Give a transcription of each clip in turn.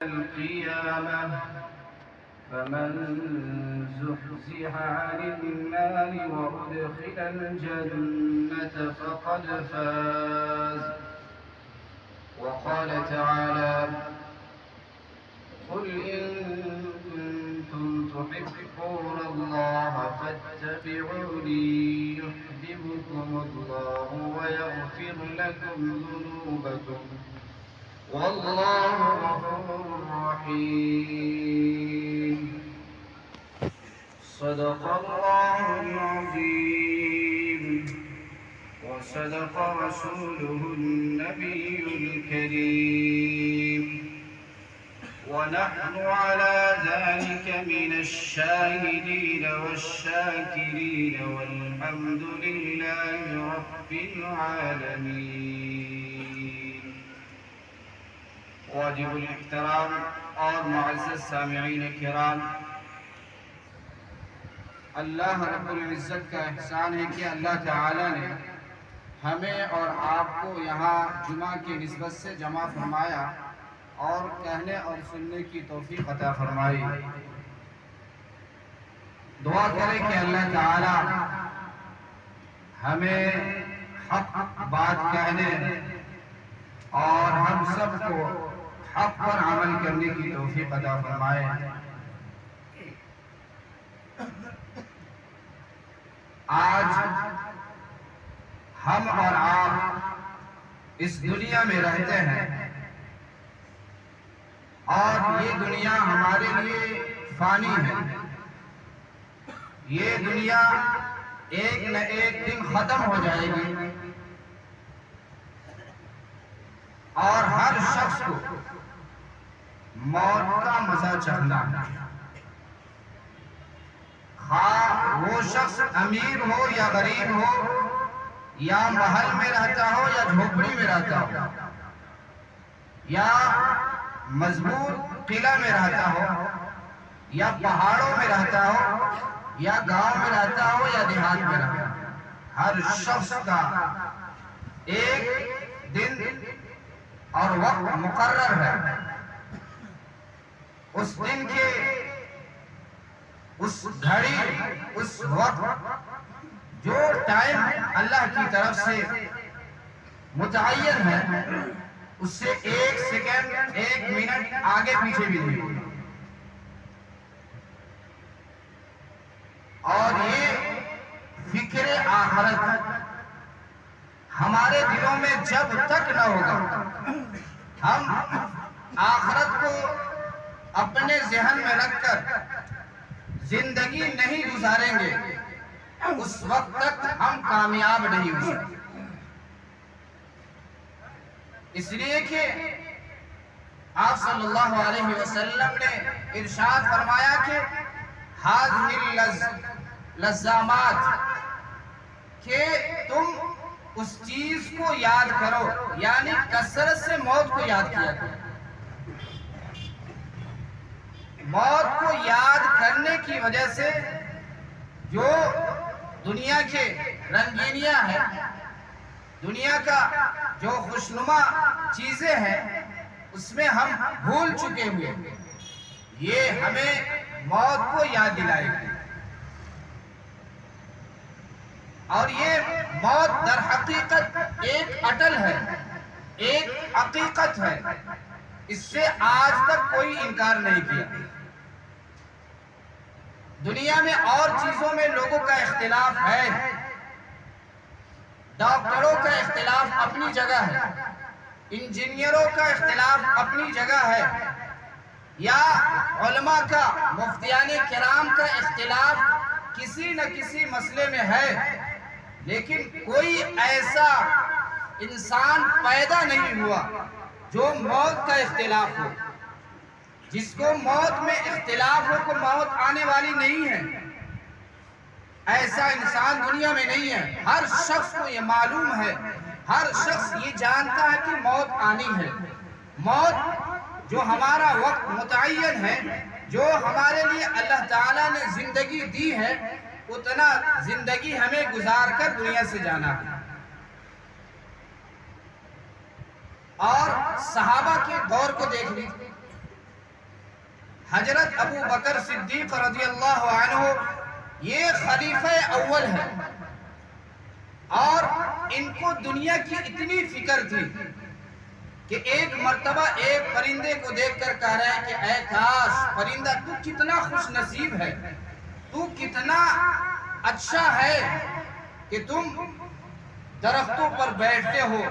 القيامة فمن زحزح عن النار وأدخل الجنة فقد فاز. وقال تعالى: قل إن كنتم تحبون الله فاتبعوني يحببكم الله ويغفر لكم ذنوبكم والله غفور رحيم. صدق الله العظيم وصدق رسوله النبي الكريم، ونحن على ذلك من الشاهدين والشاكرين والحمد لله رب العالمين. واجب الاحترام اور معزز سامعین کرام، اللہ رب العزت کا احسان ہے کہ اللہ تعالی نے ہمیں اور آپ کو یہاں جمعہ کی نسبت سے جمع فرمایا اور کہنے اور سننے کی توفیق عطا فرمائی۔ دعا کریں کہ اللہ تعالی ہمیں حق بات کہنے اور ہم سب کو حق پر عمل کرنے کی توفیق عطا فرمائے۔ آج ہم اور آپ اس دنیا میں رہتے ہیں اور یہ دنیا ہمارے لیے فانی ہے۔ یہ دنیا ایک نہ ایک دن ختم ہو جائے گی اور ہر شخص کو موت کا مزہ چکھنا ہے، خواہ وہ شخص امیر ہو یا غریب ہو، یا محل میں رہتا ہو یا جھوپڑی میں رہتا ہو، یا مضبوط قلعہ میں رہتا ہو، یا پہاڑوں میں رہتا ہو، یا گاؤں میں رہتا ہو یا دیہات میں رہتا ہو، ہر شخص کا ایک دن اور وقت مقرر ہے۔ اس دن کے اس گھڑی اس وقت جو ٹائم اللہ کی طرف سے متعین ہے، اس سے ایک سیکنڈ ایک منٹ آگے پیچھے بھی نہیں ہوگا۔ اور یہ فکر آخرت ہمارے دلوں میں جب تک نہ ہوگا، ہم آخرت کو اپنے ذہن میں رکھ کر زندگی نہیں گزاریں گے، اس وقت تک ہم کامیاب نہیں ہو سکتے۔ اس لیے کہ آپ صلی اللہ علیہ وسلم نے ارشاد فرمایا کہ ہذہ اللزامات، کہ تم اس چیز کو یاد کرو، یعنی کثرت سے موت کو یاد کیا کرو۔ موت کو یاد کرنے کی وجہ سے جو دنیا کے رنگینیاں ہیں، دنیا کا جو خوشنما چیزیں ہیں، اس میں ہم بھول چکے ہوئے، یہ ہمیں موت کو یاد دلائے گی۔ اور یہ موت در حقیقت ایک اٹل ہے، ایک حقیقت ہے، اس سے آج تک کوئی انکار نہیں کیا۔ دنیا میں اور چیزوں میں لوگوں کا اختلاف ہے، ڈاکٹروں کا اختلاف اپنی جگہ ہے، انجینئروں کا اختلاف اپنی جگہ ہے، یا علماء کا، مفتیان کرام کا اختلاف کسی نہ کسی مسئلے میں ہے، لیکن کوئی ایسا انسان پیدا نہیں ہوا جو موت کا اختلاف ہو۔ جس کو موت میں اختلاف ہو کو موت آنے والی نہیں ہے، ایسا انسان دنیا میں نہیں ہے۔ ہر شخص کو یہ معلوم ہے، ہر شخص یہ جانتا ہے کہ موت آنی ہے۔ موت جو ہمارا وقت متعین ہے، جو ہمارے لیے اللہ تعالیٰ نے زندگی دی ہے، اتنا زندگی ہمیں گزار کر دنیا سے جانا ہے۔ اور صحابہ کے دور کو دیکھ لیجیے، حضرت ابو بکر صدیق رضی اللہ عنہ یہ خلیفہ اول ہے، اور ان کو دنیا کی اتنی فکر تھی کہ ایک مرتبہ ایک پرندے کو دیکھ کر کہہ رہے ہیں کہ اے کاش پرندہ تو کتنا خوش نصیب ہے، تو کتنا اچھا ہے کہ تم درختوں پر بیٹھتے ہو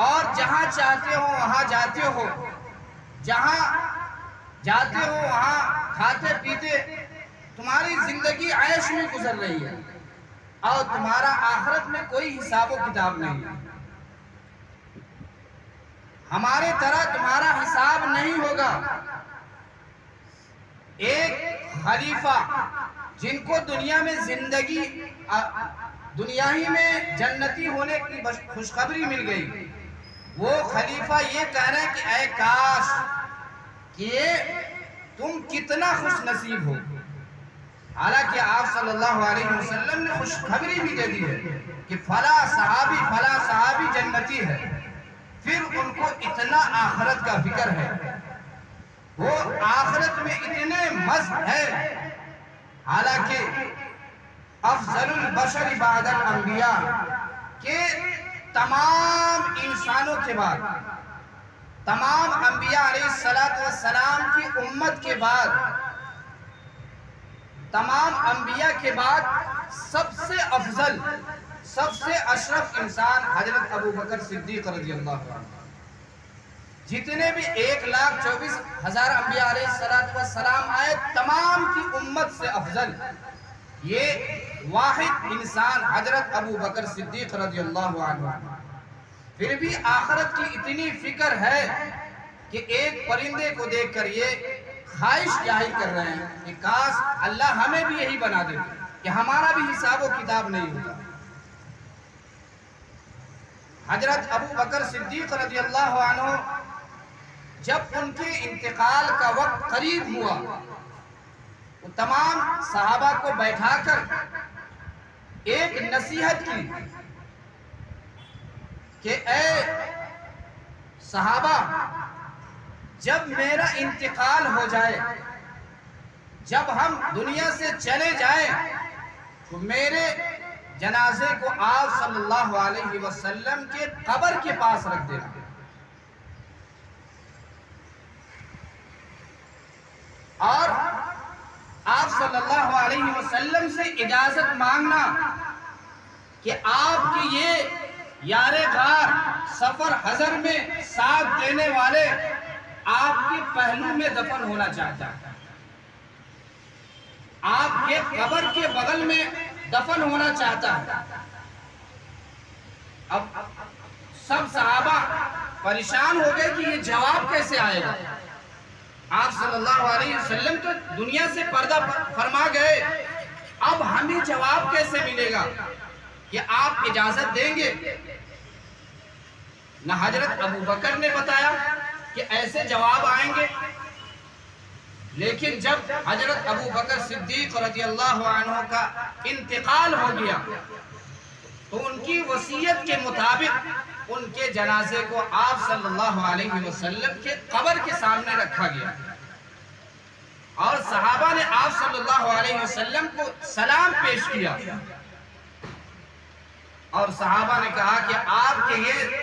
اور جہاں چاہتے ہو وہاں جاتے ہو، جہاں جاتے ہو وہاں کھاتے پیتے، تمہاری زندگی عیش میں گزر رہی ہے اور تمہارا آخرت میں کوئی حساب و کتاب نہیں ہے، ہمارے طرح تمہارا حساب نہیں ہوگا۔ ایک خلیفہ جن کو دنیا میں زندگی دنیا ہی میں جنتی ہونے کی خوشخبری مل گئی، وہ خلیفہ یہ کہہ رہے ہیں کہ اے کاش کہ تم کتنا خوش نصیب ہو۔ حالانکہ آپ صلی اللہ علیہ وسلم نے خوشخبری بھی دے دی ہے کہ فلاں صحابی جنتی ہے، پھر ان کو اتنا آخرت کا فکر ہے، وہ آخرت میں اتنے مست ہے۔ حالانکہ افضل البشر بعد الانبیاء کہ تمام انسانوں کے بعد، تمام انبیاء علیہ السلام کی امت کے بعد، تمام انبیاء کے بعد سب سے افضل، سب سے اشرف انسان حضرت ابو بکر صدیق رضی اللہ عنہ۔ جتنے بھی 1,24,000 انبیاء علیہ السلام آئے، تمام کی امت سے افضل یہ واحد انسان حضرت ابو بکر صدیق رضی اللہ عنہ۔ پھر بھی آخرت کی اتنی فکر ہے کہ ایک پرندے کو دیکھ کر یہ خواہش ظاہر کر رہے ہیں کہ کاش اللہ ہمیں بھی یہی بنا دے کہ ہمارا بھی حساب و کتاب نہیں ہوتا۔ حضرت ابو بکر صدیق رضی اللہ عنہ جب ان کے انتقال کا وقت قریب ہوا، وہ تمام صحابہ کو بیٹھا کر ایک نصیحت کی کہ اے صحابہ، جب میرا انتقال ہو جائے، جب ہم دنیا سے چلے جائیں تو میرے جنازے کو آپ صلی اللہ علیہ وسلم کے قبر کے پاس رکھ دینا، اور آپ صلی اللہ علیہ وسلم سے اجازت مانگنا کہ آپ کے یہ یار غار سفر حضر میں ساتھ دینے والے آپ کے پہلو میں دفن ہونا چاہتا ہے، آپ کے قبر کے بغل میں دفن ہونا چاہتا ہے۔ اب سب صحابہ پریشان ہو گئے کہ یہ جواب کیسے آئے گا، آپ صلی اللہ علیہ وسلم تو دنیا سے پردہ فرما گئے، اب ہمیں جواب کیسے ملے گا کہ آپ اجازت دیں گے؟ نہ حضرت ابو بکر نے بتایا کہ ایسے جواب آئیں گے، لیکن جب حضرت ابو بکر صدیق رضی اللہ عنہ کا انتقال ہو گیا تو ان کی وصیت کے مطابق ان کے جنازے کو آپ صلی اللہ علیہ وسلم کے قبر کے سامنے رکھا گیا، اور صحابہ نے آپ صلی اللہ علیہ وسلم کو سلام پیش کیا، اور صحابہ نے کہا کہ آپ کے یہ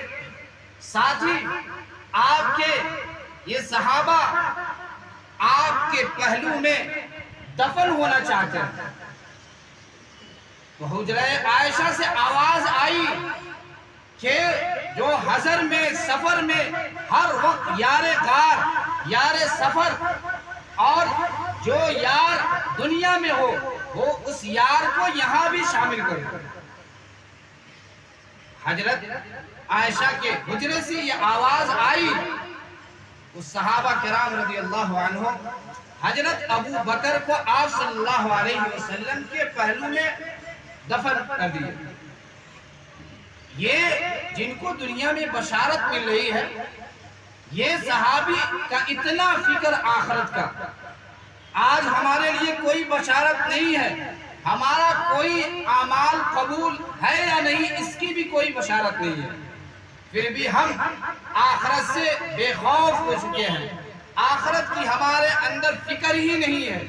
ساتھی، آپ کے یہ صحابہ آپ کے پہلو میں دفن ہونا چاہتے ہیں۔ تو حجرہ عائشہ سے آواز آئی کہ جو حضر میں سفر میں ہر وقت یار غار، یار سفر، اور جو یار دنیا میں ہو وہ اس یار کو یہاں بھی شامل کرو۔ حضرت عائشہ کے حجرے سے یہ آواز آئی، اس صحابہ کرام رضی اللہ عنہ حضرت ابو بکر کو آپ صلی اللہ علیہ وسلم کے پہلو میں دفن کر دیے۔ یہ جن کو دنیا میں بشارت مل رہی ہے، یہ صحابی کا اتنا فکر آخرت کا، آج ہمارے لیے کوئی بشارت نہیں ہے، ہمارا کوئی اعمال قبول ہے یا نہیں اس کی بھی کوئی بشارت نہیں ہے، پھر بھی ہم آخرت سے بے خوف ہو چکے ہیں، آخرت کی ہمارے اندر فکر ہی نہیں ہے،